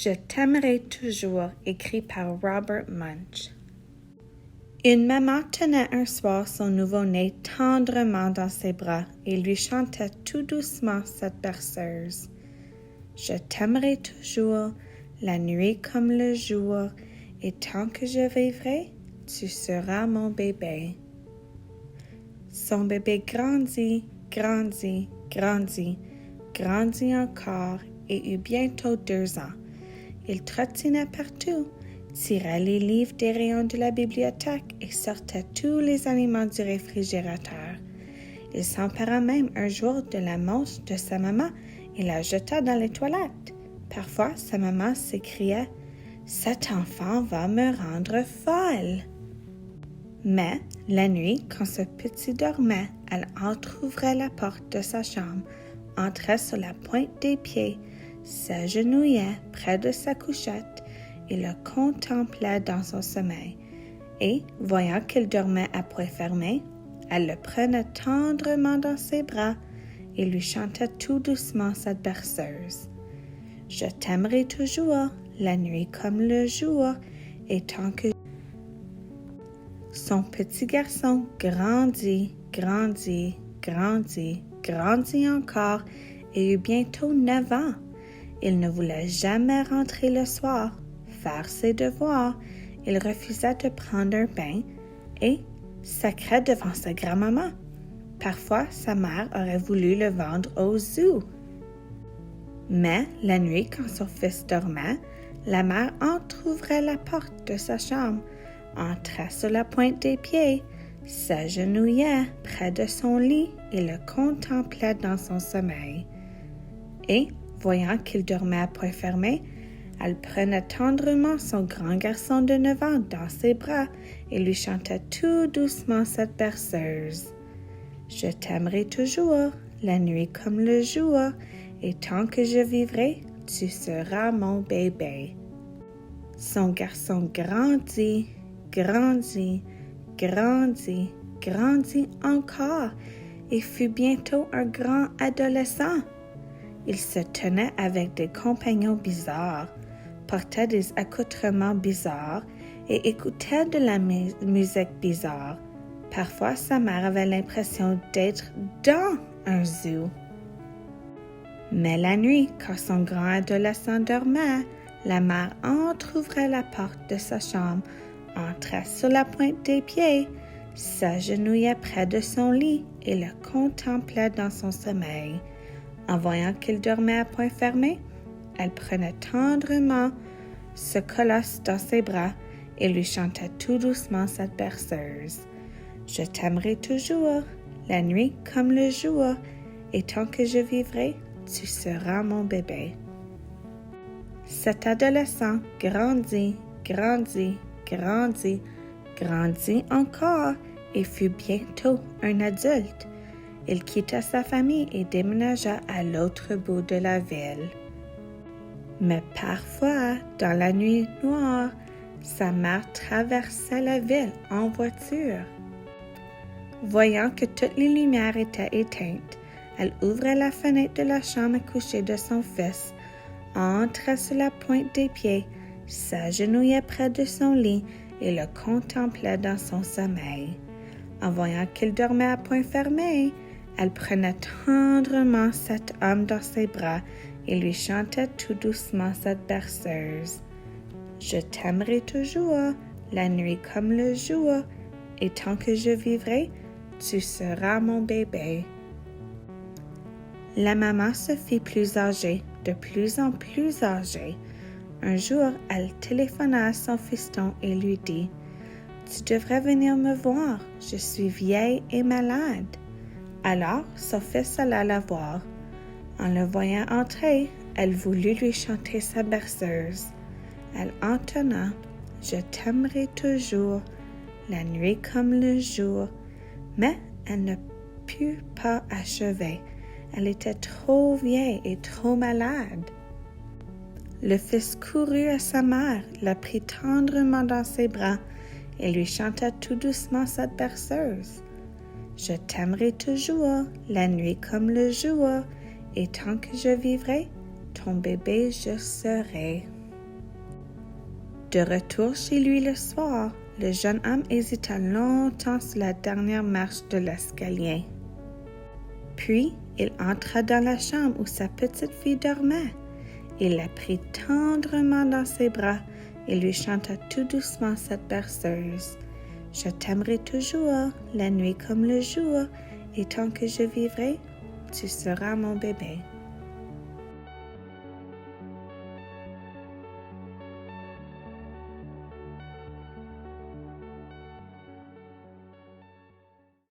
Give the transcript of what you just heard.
Je t'aimerai toujours, écrit par Robert Munsch. Une maman tenait un soir son nouveau-né tendrement dans ses bras et lui chantait tout doucement cette berceuse. Je t'aimerai toujours, la nuit comme le jour, et tant que je vivrai, tu seras mon bébé. Son bébé grandit, grandit, grandit, grandit encore et eut bientôt 2 ans. Il trottinait partout, tirait les livres des rayons de la bibliothèque et sortait tous les aliments du réfrigérateur. Il s'empara même un jour de la montre de sa maman et la jeta dans les toilettes. Parfois, sa maman s'écriait « Cet enfant va me rendre folle !» Mais, la nuit, quand ce petit dormait, elle entr'ouvrait la porte de sa chambre, entrait sur la pointe des pieds, s'agenouillait près de sa couchette et le contemplait dans son sommeil. Et, voyant qu'il dormait à poings fermés, elle le prenait tendrement dans ses bras et lui chantait tout doucement cette berceuse. « Je t'aimerai toujours, la nuit comme le jour, et tant que... » Son petit garçon grandit, grandit, grandit, grandit encore et eut bientôt 9 ans. Il ne voulait jamais rentrer le soir, faire ses devoirs. Il refusait de prendre un bain et sacrait devant sa grand-maman. Parfois, sa mère aurait voulu le vendre au zoo. Mais la nuit, quand son fils dormait, la mère entr'ouvrait la porte de sa chambre, entrait sur la pointe des pieds, s'agenouillait près de son lit et le contemplait dans son sommeil. Et, voyant qu'il dormait à poings fermés, elle prenait tendrement son grand garçon de 9 ans dans ses bras et lui chantait tout doucement cette berceuse. « Je t'aimerai toujours, la nuit comme le jour, et tant que je vivrai, tu seras mon bébé. » Son garçon grandit, grandit, grandit, grandit encore et fut bientôt un grand adolescent. Il se tenait avec des compagnons bizarres, portait des accoutrements bizarres et écoutait de la musique bizarre. Parfois, sa mère avait l'impression d'être dans un zoo. Mais la nuit, quand son grand adolescent dormait, la mère entr'ouvrait la porte de sa chambre, entrait sur la pointe des pieds, s'agenouillait près de son lit et le contemplait dans son sommeil. En voyant qu'il dormait à poings fermés, elle prenait tendrement ce colosse dans ses bras et lui chantait tout doucement cette berceuse. « Je t'aimerai toujours, la nuit comme le jour, et tant que je vivrai, tu seras mon bébé. » Cet adolescent grandit, grandit, grandit, grandit encore et fut bientôt un adulte. Il quitta sa famille et déménagea à l'autre bout de la ville. Mais parfois, dans la nuit noire, sa mère traversait la ville en voiture. Voyant que toutes les lumières étaient éteintes, elle ouvrait la fenêtre de la chambre à coucher de son fils, entrait sur la pointe des pieds, s'agenouillait près de son lit et le contemplait dans son sommeil. En voyant qu'il dormait à poings fermés, elle prenait tendrement cet homme dans ses bras et lui chantait tout doucement cette berceuse. « Je t'aimerai toujours, la nuit comme le jour, et tant que je vivrai, tu seras mon bébé. » La maman se fit plus âgée, de plus en plus âgée. Un jour, elle téléphona à son fiston et lui dit « Tu devrais venir me voir, je suis vieille et malade. » Alors, son fils alla la voir. En le voyant entrer, elle voulut lui chanter sa berceuse. Elle entonna « Je t'aimerai toujours, la nuit comme le jour », mais elle ne put pas achever. Elle était trop vieille et trop malade. Le fils courut à sa mère, la prit tendrement dans ses bras et lui chanta tout doucement cette berceuse. « Je t'aimerai toujours, la nuit comme le jour, et tant que je vivrai, ton bébé je serai. » De retour chez lui le soir, le jeune homme hésita longtemps sur la dernière marche de l'escalier. Puis, il entra dans la chambre où sa petite fille dormait. Il la prit tendrement dans ses bras et lui chanta tout doucement cette berceuse. « Je t'aimerai toujours, la nuit comme le jour, et tant que je vivrai, tu seras mon bébé. »